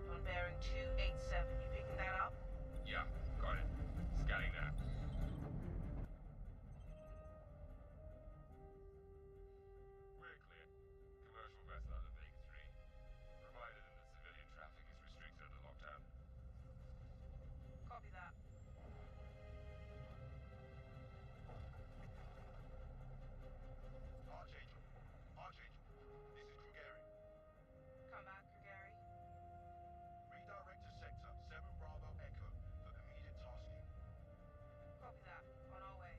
contact on bearing 287. You picking that up? Yeah, got it. Scanning that. We're clear. Commercial vessel out of Vega 3. Provided that the civilian traffic is restricted under lockdown. Copy that. Archangel. Archangel. This is Krugeri. Come back, Gary. Redirect to sector 7 Bravo Echo for immediate tasking. Copy that. On our way.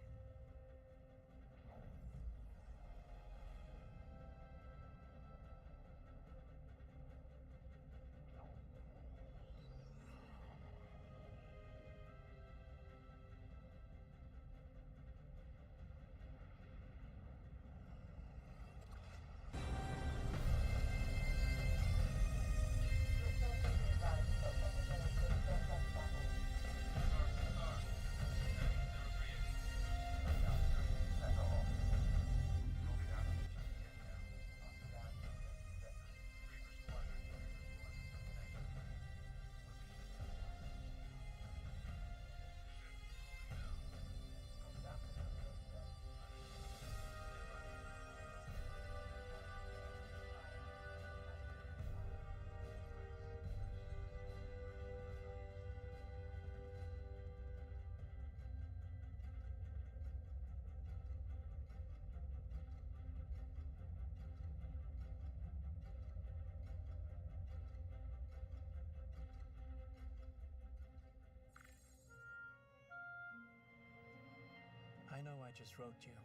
I know I just wrote you,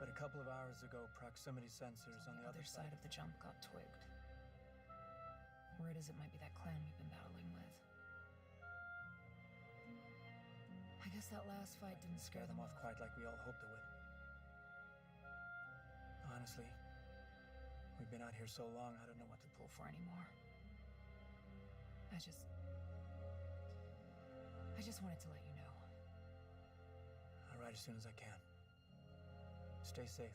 but a couple of hours ago, proximity sensors on the other side of the jump got twigged. Word is it might be that clan we've been battling with. I guess that last fight didn't scare them off quite like we all hoped it would. Honestly, we've been out here so long, I don't know what to pull for anymore. I just wanted to let you know. I'll write as soon as I can. Stay safe.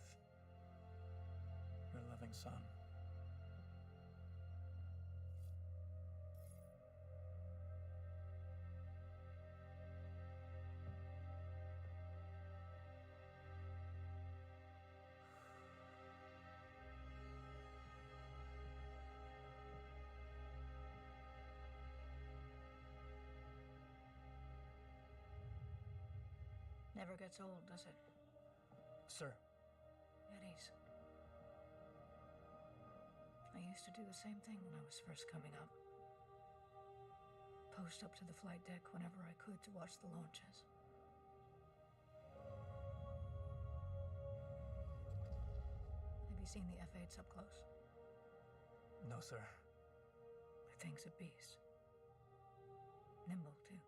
Your loving son. Never gets old, does it? Sir. Eddies. I used to do the same thing when I was first coming up. Post up to the flight deck whenever I could to watch the launches. Have you seen the F-8s up close? No, sir. The thing's a beast. Nimble, too.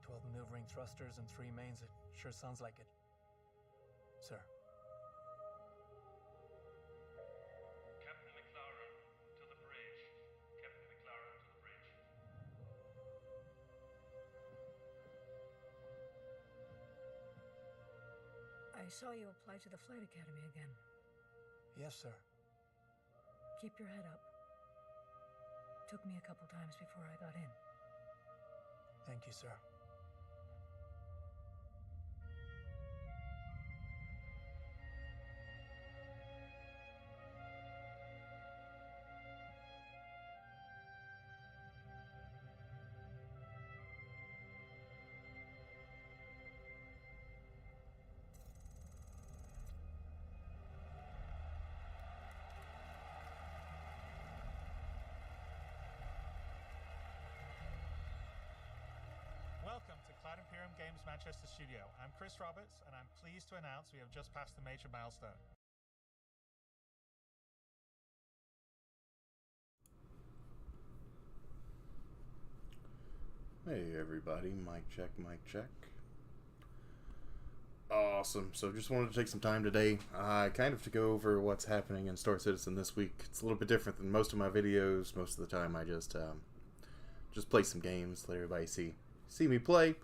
12 maneuvering thrusters and 3 mains. It sure sounds like it. Sir. Captain McLaren to the bridge. Captain McLaren to the bridge. I saw you apply to the Flight Academy again. Yes, sir. Keep your head up. Took me a couple times before I got in. Thank you, sir. Welcome to Cloud Imperium Games Manchester Studio. I'm Chris Roberts, and I'm pleased to announce we have just passed a major milestone. Hey everybody, mic check, mic check. Awesome, so just wanted to take some time today, kind of to go over what's happening in Star Citizen this week. It's a little bit different than most of my videos. Most of the time I just play some games, let everybody see me play.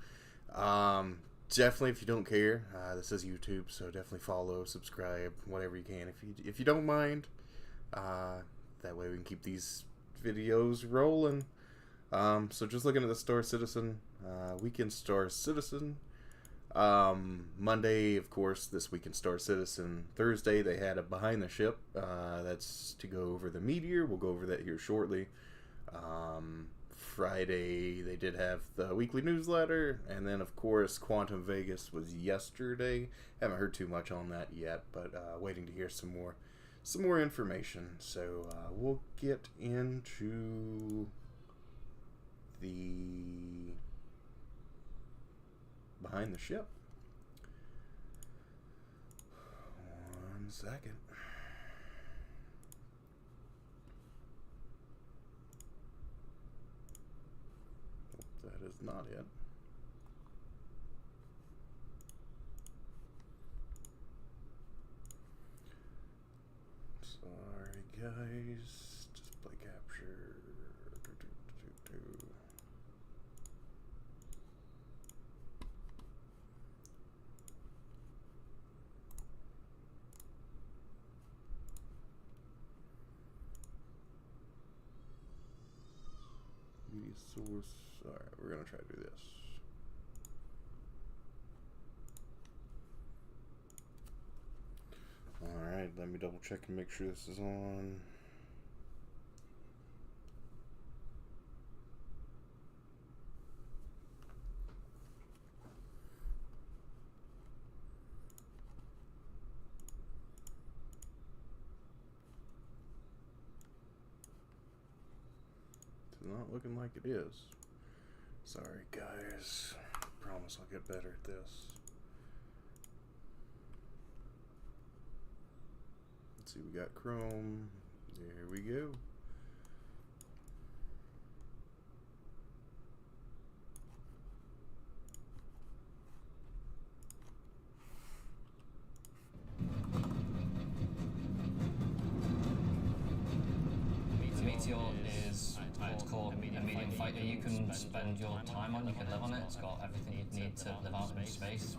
Definitely, if you don't care, this is YouTube, so definitely follow, subscribe, whatever you can. If you don't mind, that way we can keep these videos rolling. So just looking at the Star Citizen, Weekend Star Citizen. Monday, of course, this Weekend Star Citizen. Thursday, they had a Behind the Ship. That's to go over the Meteor. We'll go over that here shortly. Friday, they did have the weekly newsletter. And then, of course, Quantum Vegas was yesterday. Haven't heard too much on that yet, but waiting to hear some more information. So we'll get into the Behind the Ship. 1 second. That is not it. Sorry, guys. Display capture. Media source. Alright, we're gonna try to do this. Alright, let me double check and make sure this is on. It's not looking like it is. Sorry, guys. Promise I'll get better at this. Let's see, we got Chrome. There we go. Meteor is it's called a medium fighter. You can spend your time on. You can live on it. It's got everything you need to live out in space.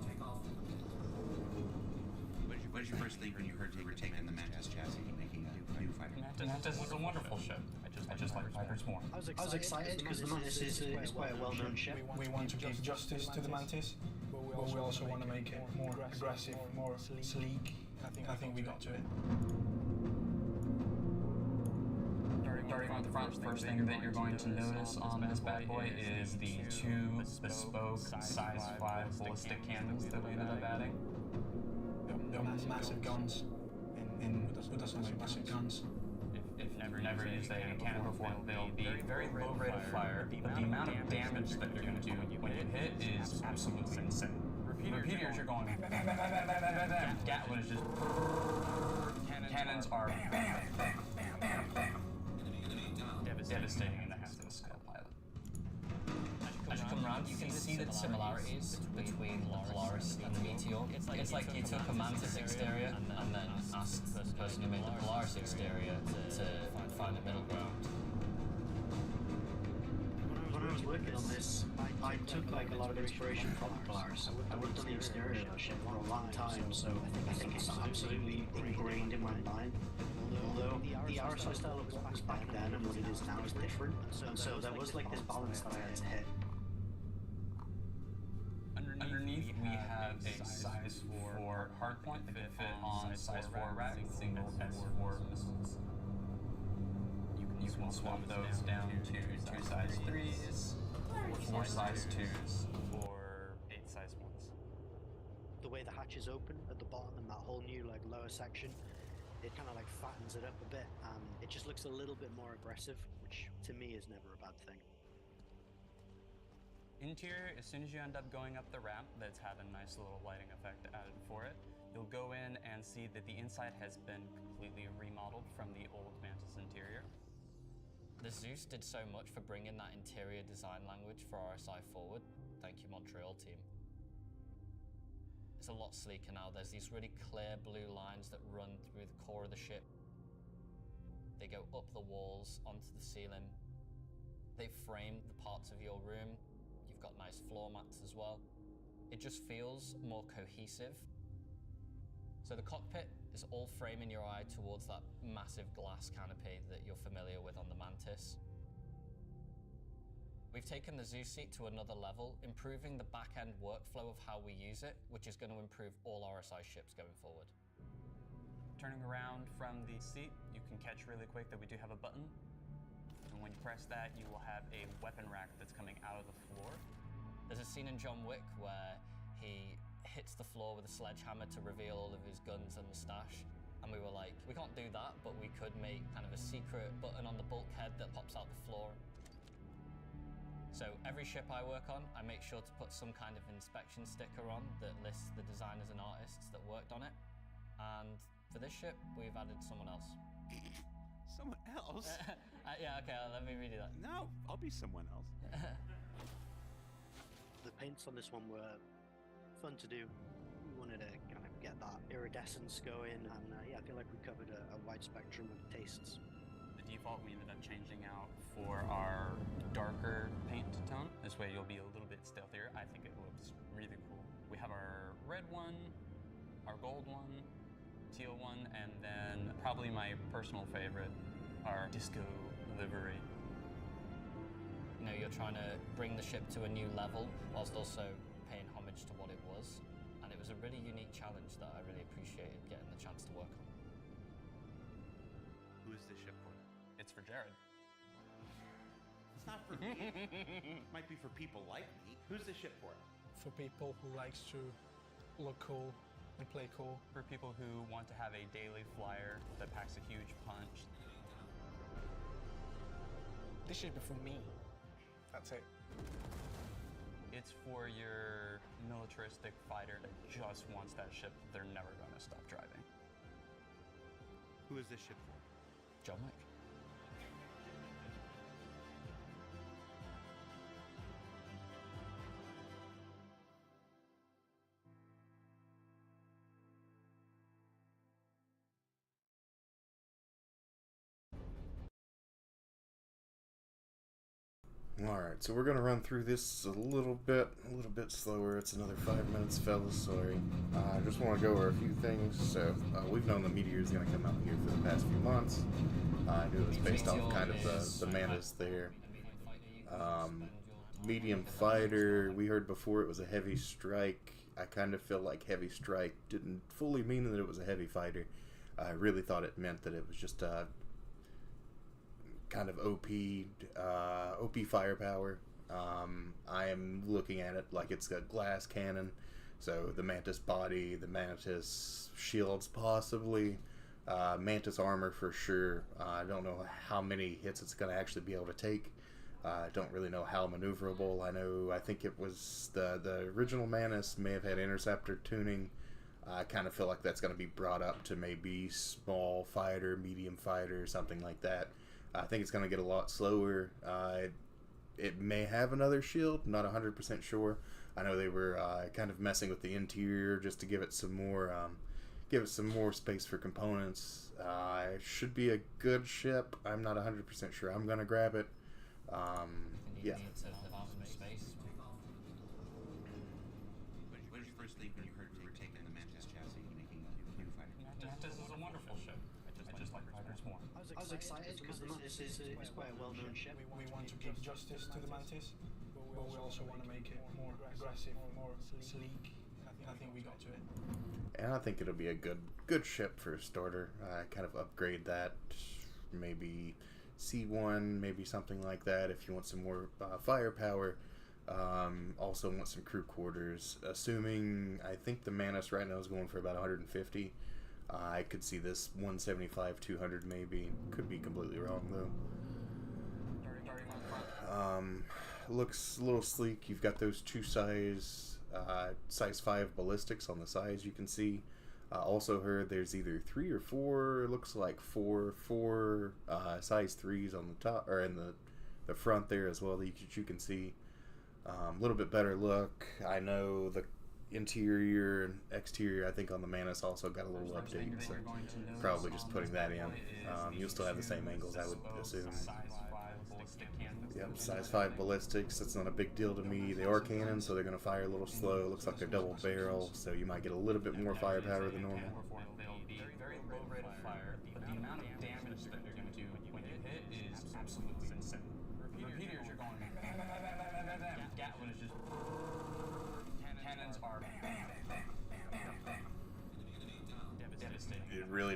What did you first think when you heard they were taking the Mantis chassis and making a new fighter? Mantis is a wonderful ship. I just like fighters more. I was excited because the Mantis is quite a well-known ship. We want to give justice to the Mantis, but we also want to make it more aggressive, more sleek. I think we got to it. Starting with the front, first thing that you're going to notice on this bad boy is the 2 bespoke size 5 ballistic cannons that we ended up adding. They're massive guns. Who doesn't like massive guns? If you've never used a cannon before, they'll be very low rate of fire, but the amount of damage that you're going to do when you hit is absolutely insane. Repeaters, you're going bam, bam, bam, bam, bam, bam, bam, bam. Gatling is just cannons are bam, bam, bam, bam, bam. Devastating in the hands of a Skull pilot. As you come around, you can see the similarities between the Polaris and the Meteor. It's like you took a Mantis exterior and then asked the person who made the Polaris exterior to find the middle ground. When I was working on this, I took like a lot of inspiration from Polaris. I worked on the exterior of that ship for a long time, so I think it's absolutely ingrained in my mind. Although the RSI style of what was back then and what it is now is different, and so there was like this balance that I had to hit. Underneath we have a size 4 hardpoint that fit on size 4 rack, single S4 missiles. You can swap those down to 2 size 3s, 4 size 2s, or 8 size 1s. The way the hatch is open at the bottom and that whole new like lower section, it kind of like fattens it up a bit, and it just looks a little bit more aggressive, which to me is never a bad thing. Interior, as soon as you end up going up the ramp that's had a nice little lighting effect added for it, you'll go in and see that the inside has been completely remodeled from the old Mantis interior. The Zeus did so much for bringing that interior design language for RSI forward. Thank you, Montreal team. It's a lot sleeker now. There's these really clear blue lines that run through the core of the ship. They go up the walls, onto the ceiling. They frame the parts of your room. You've got nice floor mats as well. It just feels more cohesive. So the cockpit is all framing your eye towards that massive glass canopy that you're familiar with on the Mantis. We've taken the Zeus seat to another level, improving the back-end workflow of how we use it, which is going to improve all RSI ships going forward. Turning around from the seat, you can catch really quick that we do have a button. And when you press that, you will have a weapon rack that's coming out of the floor. There's a scene in John Wick where he hits the floor with a sledgehammer to reveal all of his guns and the stash. And we were like, we can't do that, but we could make kind of a secret button on the bulkhead that pops out the floor. So every ship I work on, I make sure to put some kind of inspection sticker on that lists the designers and artists that worked on it. And for this ship, we've added someone else. Someone else? Yeah, okay, let me redo that. No, I'll be someone else. The paints on this one were fun to do. We wanted to kind of get that iridescence going, and yeah, I feel like we covered a wide spectrum of tastes. The default we ended up changing out for our darker paint tone. This way you'll be a little bit stealthier. I think it looks really cool. We have our red one, our gold one, teal one, and then probably my personal favorite, our disco livery. You know, you're trying to bring the ship to a new level whilst also paying homage to what it was. And it was a really unique challenge that I really appreciated getting the chance to work on. Who's this ship for? It's for Jared. It's not for me. Might be for people like me. Who's this ship for? For people who likes to look cool and play cool. For people who want to have a daily flyer that packs a huge punch. This should be for me. That's it. It's for your militaristic fighter that just wants that ship they're never going to stop driving. Who is this ship for? John Wick. Alright, so we're going to run through this a little bit slower. It's another 5 minutes, fellas, sorry. I just want to go over a few things. So, we've known the Meteor is going to come out here for the past few months. I knew it was based off kind of the Mantis there. Medium fighter, we heard before it was a heavy strike. I kind of feel like heavy strike didn't fully mean that it was a heavy fighter. I really thought it meant that it was just kind of OP firepower. I am looking at it like it's a glass cannon, so the Mantis body, the Mantis shields possibly, Mantis armor for sure. I don't know how many hits it's going to actually be able to take. I don't really know how maneuverable. I think it was the original Mantis may have had interceptor tuning. I kind of feel like that's going to be brought up to maybe small fighter, medium fighter, something like that. I think it's going to get a lot slower. It may have another shield, not 100% sure. I know they were kind of messing with the interior just to give it some more space for components. It should be a good ship. I'm not 100% sure I'm going to grab it. Yeah. What did you first think when you heard they were taking the Mantis chassis and making a new fighter? Mantis is a wonderful ship. I just like fighters more. I was excited because the Mantis is quite a well-known ship. We want to give justice to the Mantis, but we also want to make it more aggressive, more sleek. I think we got to it. And I think it'll be a good ship for a starter. Kind of upgrade that, maybe C1, maybe something like that if you want some more firepower. Also want some crew quarters. Assuming, I think the Mantis right now is going for about 150. I could see this 175, 200 maybe. Could be completely wrong though. Looks a little sleek. You've got those two size 5 ballistics on the sides you can see. Also heard there's either 3 or 4, it looks like 4 size 3s on the top, or in the front there as well that you can see. A little bit better look. I know the interior and exterior, I think on the Mantis also got a little update, so probably just putting that in. You'll still have the same angles, I would assume. Yep, size 5 ballistics, that's not a big deal to me. They are cannons, so they're going to fire a little slow. Looks like they're double barrel, so you might get a little bit more firepower than normal.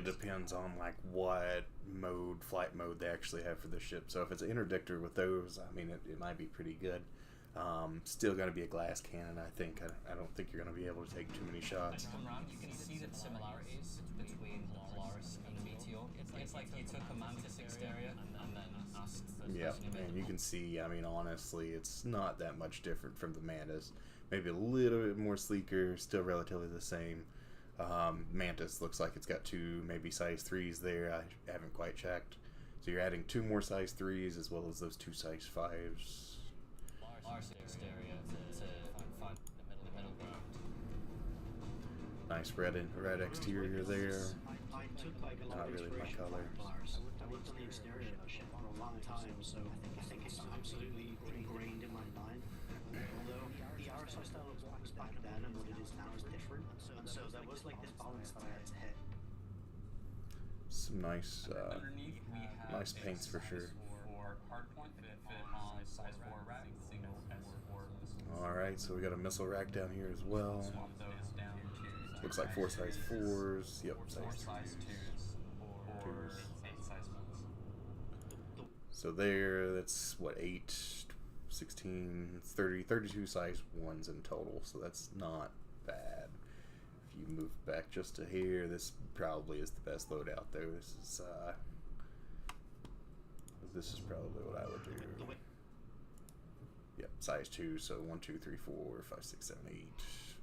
depends on like what flight mode they actually have for the ship. So if it's an interdictor with those, I mean, it might be pretty good. Still going to be a glass cannon, I think. I don't think you're going to be able to take too many shots. You can see the similarities between the Polaris and the Meteor. It's like you took a Mantis exterior and then asked the Yeah, person who made and the you can see, I mean, honestly, it's not that much different from the Mantis. Maybe a little bit more sleeker, still relatively the same. Mantis looks like it's got two, maybe size 3s there. I haven't quite checked. So you're adding 2 more size 3s as well as those 2 size 5s. Polaris exterior to find the middle ground. Nice red exterior there. I took like a lot Not of really my inspiration color. from Polaris. I worked on the exterior of the ship for a long time, so I think it's absolutely ingrained in my mind. Although the RSI style of what was back then and what it is now is different, and so there was like this balance that I had to hit. Some nice, Underneath, we have nice paints for sure. For hardpoint that fit on size 4 rack, single S4. Alright, so we got a missile rack down here as well. Swap those down to Looks like 4 size 4s. Yep, 4 size size 2s or 8 size 1s. So there, that's what, 8, 16, 30, 32 size 1s in total. So that's not bad. If you move back just to here, this probably is the best loadout there. This is probably what I would do. Yep, size 2, so 1, 2, 3, 4, 5, 6, 7,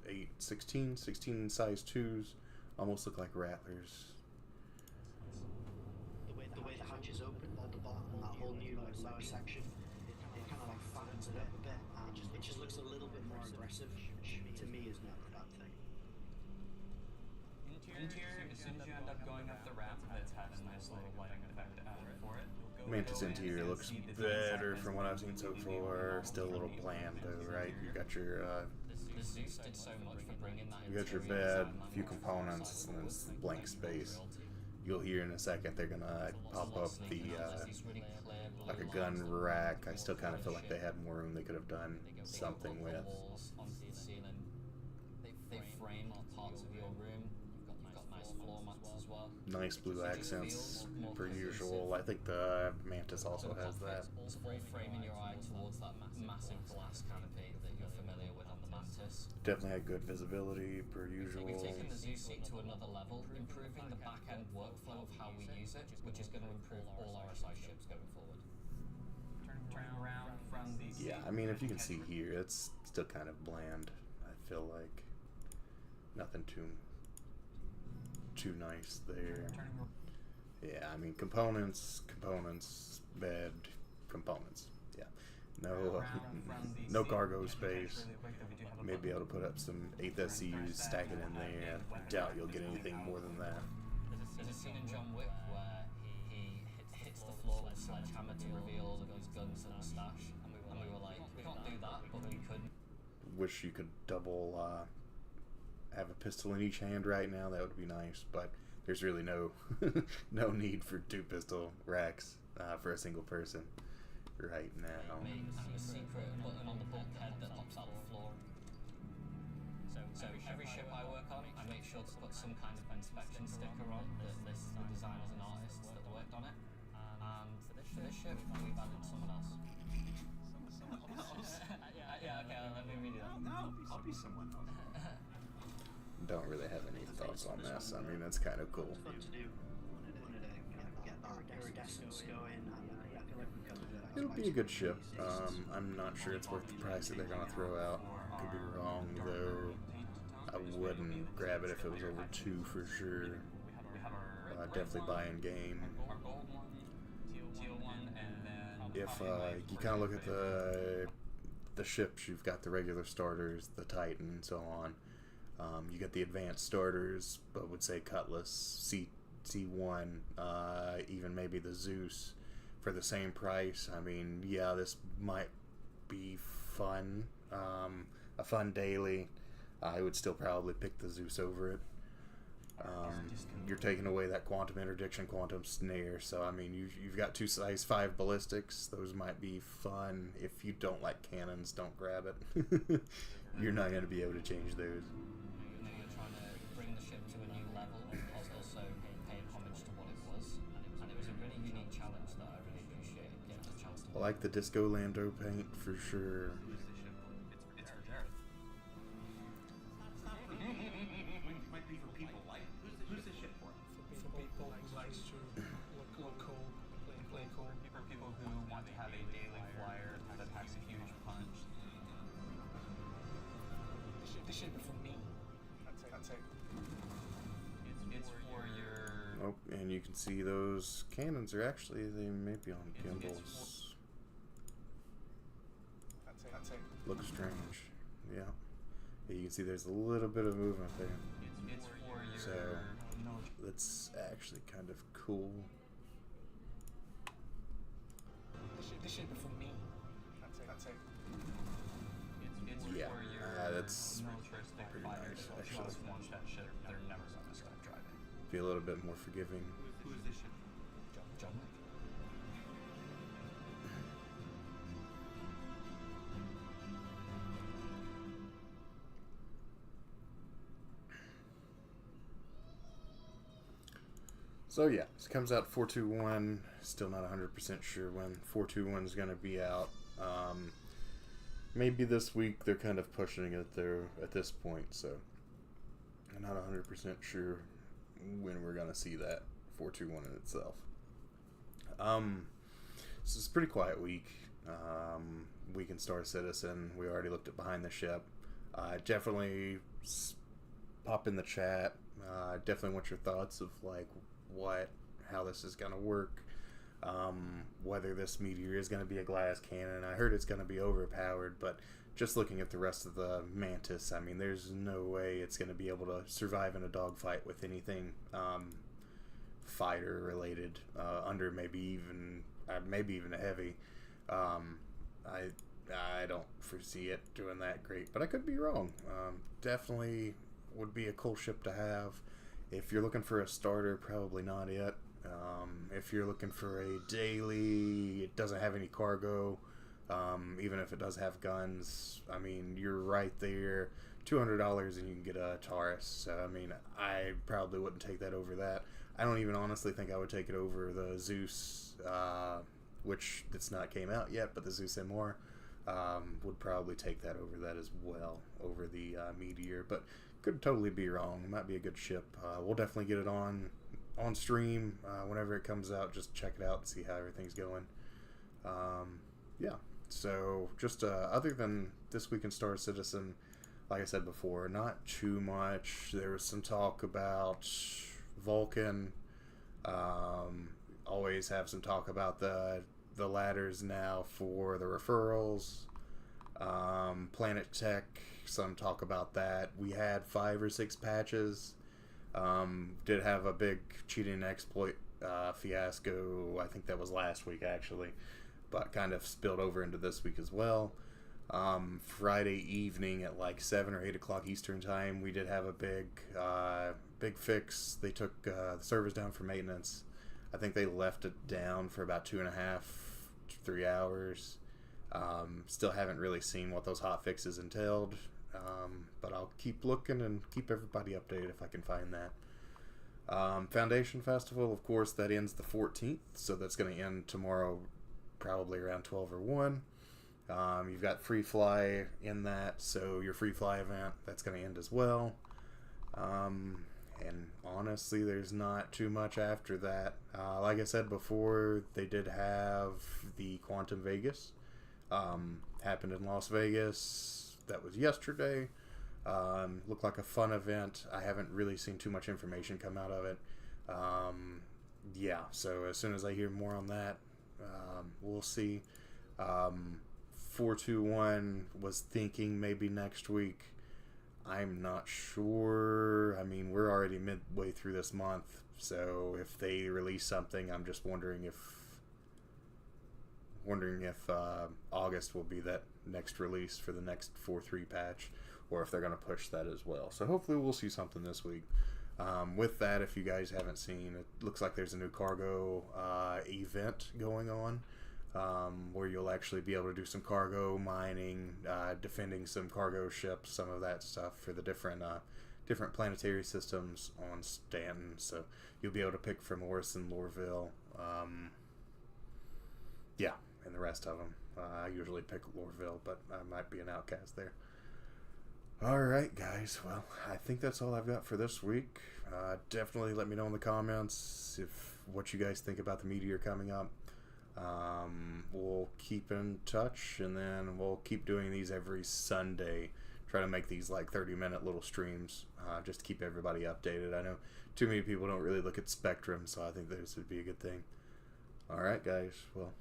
8, 16 size 2s. Almost look like Rattlers. The way the hatch is open at the bottom, and that whole new like lower section, it kind of like fattens it up a bit, and it just looks a little bit more aggressive, which to me is not a bad thing. Interior, as soon as you end up going up the ramp, that's had a nice little lighting effect added for it. Mantis interior looks better from what I've seen so far. Still a little bland though, right? You got your The Zeus did so much for bringing that. you got your bed, few components, and then it's blank space. You'll hear in a second they're gonna pop up the like a gun rack. I still kind of feel like they had more room they could have done something with. Onto the ceiling. They frame parts of your room. You've got nice floor mats as well. Nice blue accents per usual. I think the Mantis also has that. Also framing your eye towards that massive glass canopy that you're familiar with on the Mantis. Definitely had good visibility per usual. We've taken the Zeus seat to another level, improving the back-end workflow of how we use it, which is going to improve all RSI ships going forward. Turn around from the Yeah, I mean, if you can see here, it's still kind of bland. I feel like nothing too nice there. Yeah, I mean, components, bed, components. Yeah, no cargo space. Maybe able to put up some 8th SCUs, stack it in there. I doubt you'll get anything more than that. There's a scene in John Wick where he hits the floor with a sledgehammer to reveal all of his guns and stash, and we were like, we can't do that, but we could. Wish you could double have a pistol in each hand right now. That would be nice, but there's really no no need for 2 pistol racks for a single person right now. And a secret button on the bulkhead that pops out the floor. So every ship I work on, I make sure to put some kind of inspection sticker on that lists the designers and artists that worked on it. And for this ship, we've added someone else. Yeah, okay, let me read it. I'll be someone else. Don't really have any thoughts on this. I mean, it's kind of cool. Fun to do. Wanted to get our iridescence going, and I feel like we've covered it. It'll be a good ship. I'm not sure it's worth the price that they're gonna throw out. Could be wrong though. I wouldn't grab it if it was over 2 for sure. Definitely buy in game. If you kind of look at the ships, you've got the regular starters, the Titan, and so on. You get the advanced starters, but would say Cutlass, C1, even maybe the Zeus for the same price. I mean, yeah, this might be fun, a fun daily. I would still probably pick the Zeus over it. You're taking away that quantum interdiction, quantum snare, so I mean, you've got 2 size 5 ballistics. Those might be fun. If you don't like cannons, don't grab it. You're not going to be able to change those. You're trying to bring the ship to a new level, and also pay homage I like the Disco Lando paint for sure. It's for Jared. Might be for people like who's this ship for? For people who likes to look cool and play cool. For people who want to have a daily flyer that packs a huge punch. This should be for me. That's it. It's for your... Oh, and you can see those cannons are actually, they may be on gimbals. That's it. Looks strange. Yeah. You can see there's a little bit of movement there. It's for your... So, that's actually kind of cool. This should be for me. That's it. It's Yeah, for your that's militaristic pretty fighters. nice, So if you actually. just launch that ship, they're never going to stop driving. Be a little bit more forgiving. Who's this ship? John Wick. So yeah, this comes out 4/21. Still not 100% sure when 4/21 is going to be out. Maybe this week. They're kind of pushing it there at this point, so I'm not 100% sure when we're going to see that 4/21 in itself. So it's a pretty quiet week. Week in Star Citizen. We already looked at Behind the Ship. Definitely pop in the chat. Definitely want your thoughts of like how this is going to work. Whether this meteor is going to be a glass cannon. I heard it's going to be overpowered, but just looking at the rest of the Mantis, I mean, there's no way it's going to be able to survive in a dogfight with anything fighter related, under maybe even a heavy. I don't foresee it doing that great, but I could be wrong. Definitely would be a cool ship to have. If you're looking for a starter, probably not it. If you're looking for a daily, it doesn't have any cargo. Even if it does have guns, I mean, you're right there. $200 and you can get a Taurus. So, I mean, I probably wouldn't take that over that. I don't even honestly think I would take it over the Zeus, which it's not came out yet, but the Zeus MR would probably take that over that as well, over the Meteor. But could totally be wrong. It might be a good ship. We'll definitely get it on stream whenever it comes out. Just check it out and see how everything's going. Yeah. So just other than this week in Star Citizen, like I said before, not too much. There was some talk about Vulcan. Always have some talk about the ladders now for the referrals. Planet Tech, some talk about that. We had 5 or 6 patches. Did have a big cheating exploit fiasco. I think that was last week actually, but kind of spilled over into this week as well. Friday evening at like 7 or 8 o'clock Eastern time, we did have a big fix. They took the servers down for maintenance. I think they left it down for about 2.5 to 3 hours. Still haven't really seen what those hot fixes entailed, but I'll keep looking and keep everybody updated if I can find that. Foundation Festival, of course, that ends the 14th, so that's going to end tomorrow, probably around 12 or 1. You've got Free Fly in that, so your Free Fly event, that's going to end as well. And honestly, there's not too much after that. Like I said before, they did have the Quantum Vegas. Happened in Las Vegas. That was yesterday. Looked like a fun event. I haven't really seen too much information come out of it. Yeah, so as soon as I hear more on that, we'll see. 4/21 was thinking maybe next week. I'm not sure. I mean, we're already midway through this month, so if they release something, I'm just wondering if August will be that next release for the next 4.3 patch, or if they're going to push that as well. So hopefully we'll see something this week. With that, if you guys haven't seen, it looks like there's a new cargo event going on, where you'll actually be able to do some cargo mining, defending some cargo ships, some of that stuff for the different planetary systems on Stanton. So you'll be able to pick from Orison, Lorville. Yeah, and the rest of them. I usually pick Lorville, but I might be an outcast there. Alright, guys. Well, I think that's all I've got for this week. Definitely let me know in the comments what you guys think about the Meteor coming up. We'll keep in touch, and then we'll keep doing these every Sunday. Try to make these like 30-minute little streams, just to keep everybody updated. I know too many people don't really look at Spectrum, so I think this would be a good thing. Alright, guys. Well,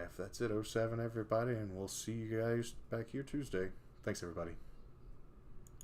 if that's it, 07 everybody, and we'll see you guys back here Tuesday. Thanks, everybody.